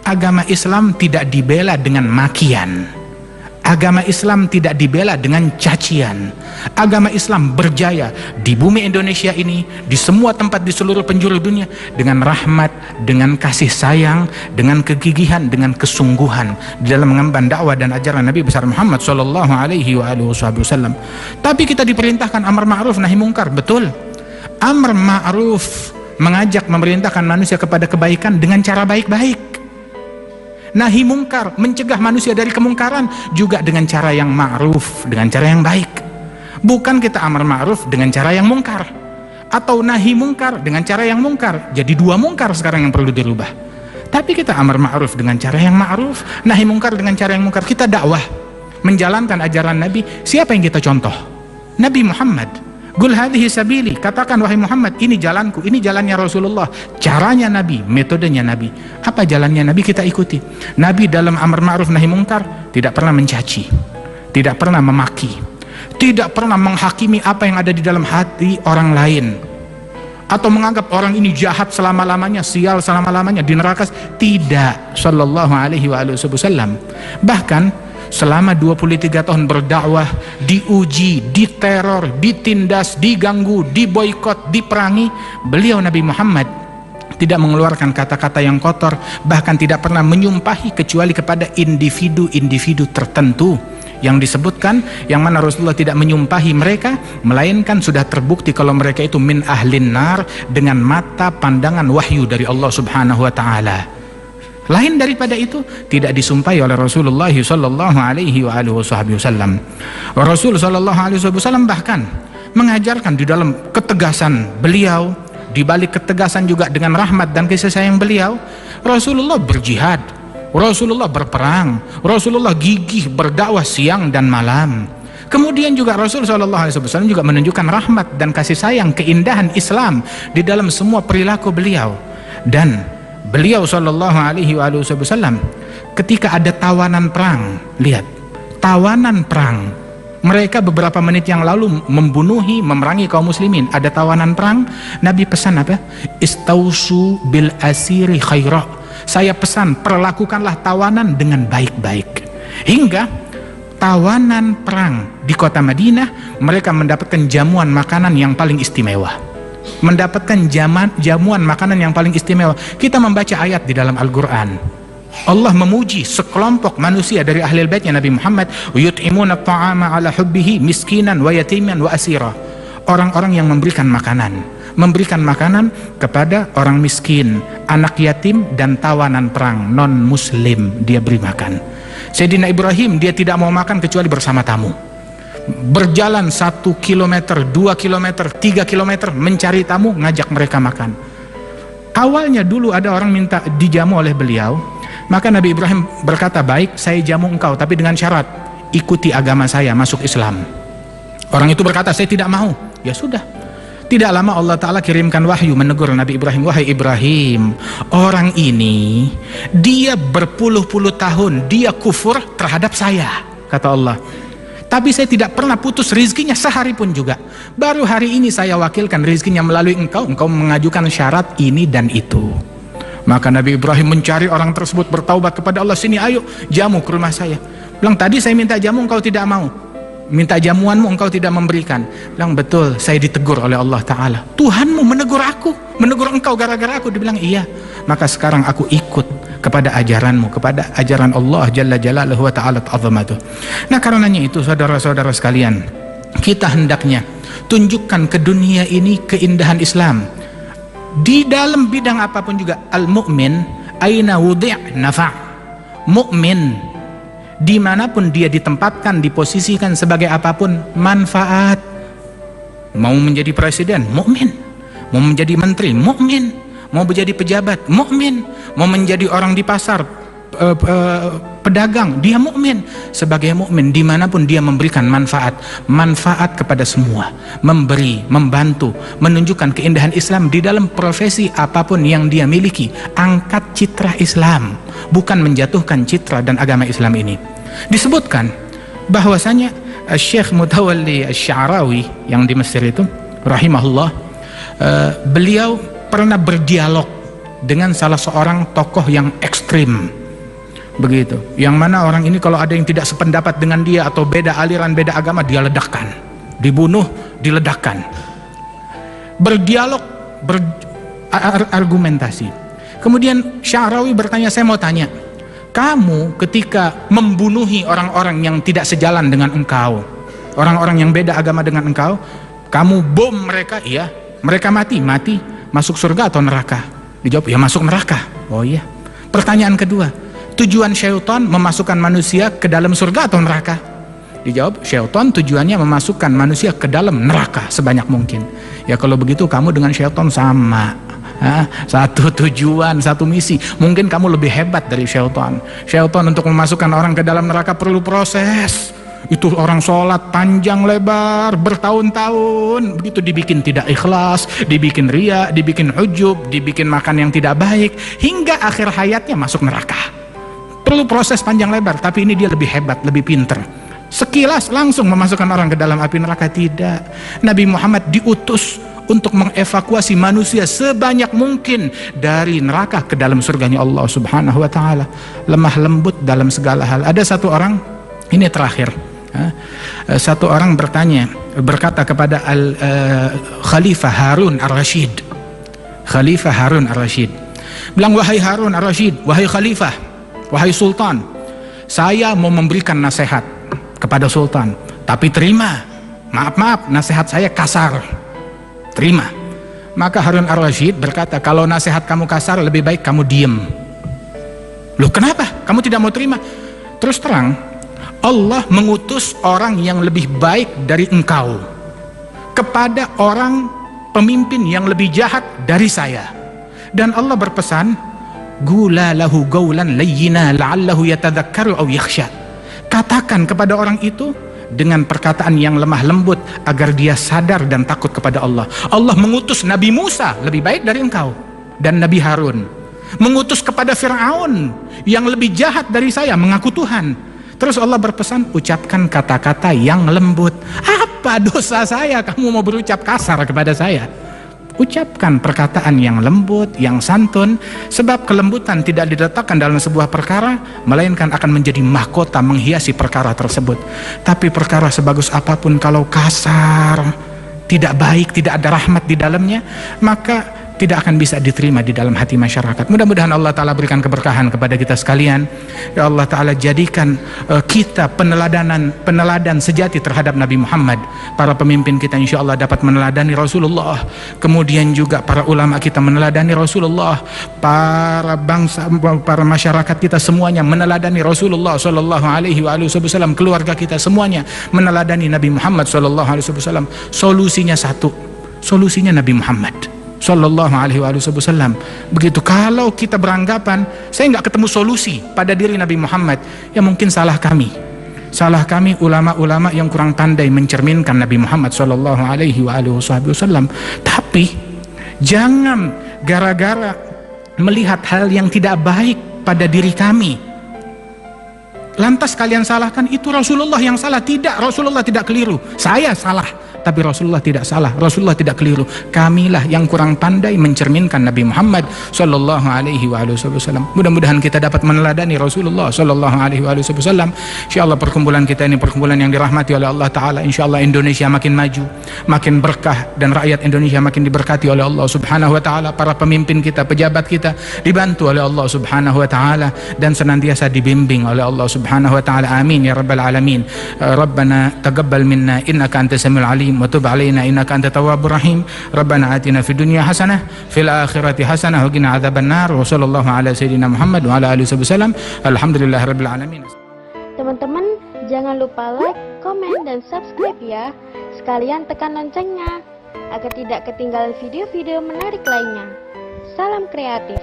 agama Islam tidak dibela dengan makian. Agama Islam tidak dibela dengan cacian. Agama Islam berjaya di bumi Indonesia ini, di semua tempat di seluruh penjuru dunia, dengan rahmat, dengan kasih sayang, dengan kegigihan, dengan kesungguhan di dalam mengemban dakwah dan ajaran Nabi besar Muhammad sallallahu alaihi wasallam. Tapi kita diperintahkan amar ma'ruf nahi mungkar, betul. Amar ma'ruf mengajak, memerintahkan manusia kepada kebaikan dengan cara baik-baik. Nahi mungkar mencegah manusia dari kemungkaran juga dengan cara yang ma'ruf, dengan cara yang baik. Bukan kita amar ma'ruf dengan cara yang mungkar, atau nahi mungkar dengan cara yang mungkar. Jadi dua mungkar sekarang yang perlu dirubah. Tapi kita amar ma'ruf dengan cara yang ma'ruf, nahi mungkar dengan cara yang mungkar. Kita dakwah menjalankan ajaran Nabi. Siapa yang kita contoh? Nabi Muhammad. Qul hadhihi sabili, katakan wahai Muhammad, ini jalanku, ini jalannya Rasulullah, caranya Nabi, metodenya Nabi. Apa jalannya Nabi, kita ikuti. Nabi dalam amar ma'ruf nahi mungkar tidak pernah mencaci, tidak pernah memaki, tidak pernah menghakimi apa yang ada di dalam hati orang lain, atau menganggap orang ini jahat selama-lamanya, sial selama-lamanya di neraka. Tidak, sallallahu alaihi wasallam. Bahkan selama 23 tahun berdakwah, diuji, diteror, ditindas, diganggu, diboikot, diperangi, beliau Nabi Muhammad tidak mengeluarkan kata-kata yang kotor, bahkan tidak pernah menyumpahi kecuali kepada individu-individu tertentu yang disebutkan, yang mana Rasulullah tidak menyumpahi mereka, melainkan sudah terbukti kalau mereka itu min ahlin nar dengan mata pandangan wahyu dari Allah subhanahu wa ta'ala. Lain daripada itu tidak disumpahi oleh Rasulullah sallallahu alaihi wasallam. Rasul sallallahu alaihi wasallam bahkan mengajarkan di dalam ketegasan beliau, di balik ketegasan juga dengan rahmat dan kasih sayang beliau, Rasulullah berjihad, Rasulullah berperang, Rasulullah gigih berdakwah siang dan malam. Kemudian juga Rasul sallallahu alaihi wasallam juga menunjukkan rahmat dan kasih sayang, keindahan Islam di dalam semua perilaku beliau. Dan beliau sallallahu alaihi wasallam ketika ada tawanan perang, lihat, tawanan perang, mereka beberapa menit yang lalu membunuhi, memerangi kaum muslimin, ada tawanan perang, Nabi pesan apa? Istausu bil asiri khaira. Saya pesan, perlakukanlah tawanan dengan baik-baik. Hingga tawanan perang di kota Madinah, mereka mendapatkan jamuan makanan yang paling istimewa, mendapatkan jamuan makanan yang paling istimewa. Kita membaca ayat di dalam Al-Quran, Allah memuji sekelompok manusia dari ahli baitnya Nabi Muhammad, yut'imuna ta'ama ala hubbihi miskinan wa yatiman wa asira. Orang-orang yang memberikan makanan kepada orang miskin, anak yatim, dan tawanan perang non muslim, dia beri makan. Sayyidina Ibrahim, dia tidak mau makan kecuali bersama tamu. Berjalan 1 kilometer, 2 kilometer, 3 kilometer mencari tamu, ngajak mereka makan. Awalnya dulu ada orang minta dijamu oleh beliau, maka Nabi Ibrahim berkata, baik, saya jamu engkau, tapi dengan syarat ikuti agama saya, masuk Islam. Orang itu berkata, saya tidak mau. Ya sudah. Tidak lama Allah Ta'ala kirimkan wahyu menegur Nabi Ibrahim, wahai Ibrahim, orang ini dia berpuluh-puluh tahun dia kufur terhadap saya, kata Allah. Tapi saya tidak pernah putus rizkinya sehari pun juga. Baru hari ini saya wakilkan rizkinya melalui engkau mengajukan syarat ini dan itu. Maka Nabi Ibrahim mencari orang tersebut, bertaubat kepada Allah, sini ayo jamu ke rumah saya. Bilang, tadi saya minta jamu engkau tidak mau, minta jamuanmu engkau tidak memberikan. Bilang, betul, saya ditegur oleh Allah Ta'ala. Tuhanmu menegur aku, menegur engkau gara-gara aku. Dibilang, iya. Maka sekarang aku ikut kepada ajaranmu, kepada ajaran Allah Jalla Jalaluhu wa Ta'ala ta'azamatuh. Nah, karenanya itu saudara-saudara sekalian, kita hendaknya tunjukkan ke dunia ini keindahan Islam di dalam bidang apapun juga. Al-mu'min aina wudi' nafa'. Mu'min dimanapun dia ditempatkan, diposisikan sebagai apapun, manfaat. Mau menjadi presiden, mukmin. Mau menjadi menteri, mukmin. Mau menjadi pejabat, mukmin. Mau menjadi orang di pasar, pedagang, dia mukmin. Sebagai mukmin dimanapun dia memberikan manfaat kepada semua, memberi, membantu, menunjukkan keindahan Islam di dalam profesi apapun yang dia miliki. Angkat citra Islam, bukan menjatuhkan citra dan agama Islam ini. Disebutkan bahwasanya Syekh Mutawalli Asy-Sya'rawi yang di Mesir itu rahimahullah, beliau pernah berdialog dengan salah seorang tokoh yang ekstrim. Begitu. Yang mana orang ini kalau ada yang tidak sependapat dengan dia atau beda aliran, beda agama, dia ledakkan. Dibunuh, diledakkan. Berdialog, berargumentasi. Kemudian Sya'rawi bertanya, saya mau tanya, kamu ketika membunuhi orang-orang yang tidak sejalan dengan engkau, orang-orang yang beda agama dengan engkau, kamu bom mereka, iya. Mereka mati, masuk surga atau neraka? Dijawab, ya masuk neraka. Oh iya. Pertanyaan kedua, tujuan syaitan memasukkan manusia ke dalam surga atau neraka? Dijawab, syaitan tujuannya memasukkan manusia ke dalam neraka sebanyak mungkin. Ya kalau begitu kamu dengan syaitan sama. Satu tujuan, satu misi. Mungkin kamu lebih hebat dari syaitan. Syaitan untuk memasukkan orang ke dalam neraka perlu proses. Itu orang sholat panjang lebar bertahun-tahun, begitu dibikin tidak ikhlas, dibikin riya, dibikin ujub, dibikin makan yang tidak baik, hingga akhir hayatnya masuk neraka. Perlu proses panjang lebar, tapi ini dia lebih hebat, lebih pinter. Sekilas langsung memasukkan orang ke dalam api neraka, tidak. Nabi Muhammad diutus untuk mengevakuasi manusia sebanyak mungkin dari neraka ke dalam surganya Allah Subhanahu wa ta'ala. Lemah lembut dalam segala hal. Ada satu orang, ini terakhir, satu orang berkata kepada Khalifah Harun Ar-Rasyid. Khalifah Harun Ar-Rasyid bilang, wahai Harun Ar-Rasyid, wahai Khalifah, wahai Sultan, saya mau memberikan nasihat kepada Sultan, tapi terima, maaf, nasihat saya kasar, terima. Maka Harun Ar-Rasyid berkata, kalau nasihat kamu kasar, lebih baik kamu diem. Loh kenapa? Kamu tidak mau terima? Terus terang, Allah mengutus orang yang lebih baik dari engkau kepada orang pemimpin yang lebih jahat dari saya. Dan Allah berpesan, gula lahu gaulan layyina la'allahu yatadzakkaru aw yakhsha. Katakan kepada orang itu dengan perkataan yang lemah lembut agar dia sadar dan takut kepada Allah. Allah mengutus Nabi Musa lebih baik dari engkau, dan Nabi Harun mengutus kepada Fir'aun yang lebih jahat dari saya, mengaku Tuhan. Terus Allah berpesan, ucapkan kata-kata yang lembut. Apa dosa saya kamu mau berucap kasar kepada saya? Ucapkan perkataan yang lembut, yang santun, sebab kelembutan tidak diletakkan dalam sebuah perkara, melainkan akan menjadi mahkota menghiasi perkara tersebut. Tapi perkara sebagus apapun kalau kasar, tidak baik, tidak ada rahmat di dalamnya, maka tidak akan bisa diterima di dalam hati masyarakat. Mudah-mudahan Allah Ta'ala berikan keberkahan kepada kita sekalian. Ya Allah Ta'ala jadikan kita peneladan sejati terhadap Nabi Muhammad. Para pemimpin kita insya Allah dapat meneladani Rasulullah. Kemudian juga para ulama kita meneladani Rasulullah. Para bangsa, para masyarakat kita semuanya meneladani Rasulullah Sallallahu Alaihi Wasallam. Keluarga kita semuanya meneladani Nabi Muhammad Sallallahu Alaihi Wasallam. Solusinya satu, solusinya Nabi Muhammad Sallallahu Alaihi Wasallam. Begitu. Kalau kita beranggapan saya nggak ketemu solusi pada diri Nabi Muhammad, ya mungkin salah kami ulama-ulama yang kurang pandai mencerminkan Nabi Muhammad Sallallahu Alaihi Wasallam. Tapi jangan gara-gara melihat hal yang tidak baik pada diri kami lantas kalian salahkan itu Rasulullah yang salah. Tidak, Rasulullah tidak keliru, saya salah, tapi Rasulullah tidak salah, Rasulullah tidak keliru. Kamilah yang kurang pandai mencerminkan Nabi Muhammad Sallallahu Alaihi Wasallam. Mudah-mudahan kita dapat meneladani Rasulullah Sallallahu Alaihi Wasallam. InsyaAllah perkumpulan kita ini perkumpulan yang dirahmati oleh Allah Ta'ala. InsyaAllah Indonesia makin maju, makin berkah, dan rakyat Indonesia makin diberkati oleh Allah Subhanahu Wa Ta'ala. Para pemimpin kita, pejabat kita dibantu oleh Allah Subhanahu Wa Ta'ala dan senantiasa dibimbing oleh Allah Subhanahu Wa Ta'ala. Amin ya Rabbal Alamin. Rabbana taqabbal minna innaka antas samiul alim wa tub alaina innaka antat tawwabur rahim. Rabbana atina fid dunya hasanah fil akhirati hasanah wa qina adzabannar. Wa sallallahu ala sayyidina Muhammad wa ala alihi wasallam. Alhamdulillahirabbil alamin. Teman-teman, jangan lupa like, komen, dan subscribe ya. Sekalian tekan loncengnya agar tidak ketinggalan video-video menarik lainnya. Salam kreatif.